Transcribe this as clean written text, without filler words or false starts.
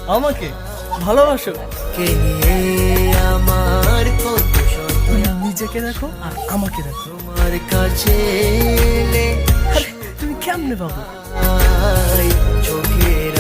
আমাকে ভালোবাসো? কে নিয়ে আমার কত শত নিজেকে দেখো আর আমাকে দেখো। তোমার কাছে এলে আরে, তুমি কেমনে পাবো? চোখের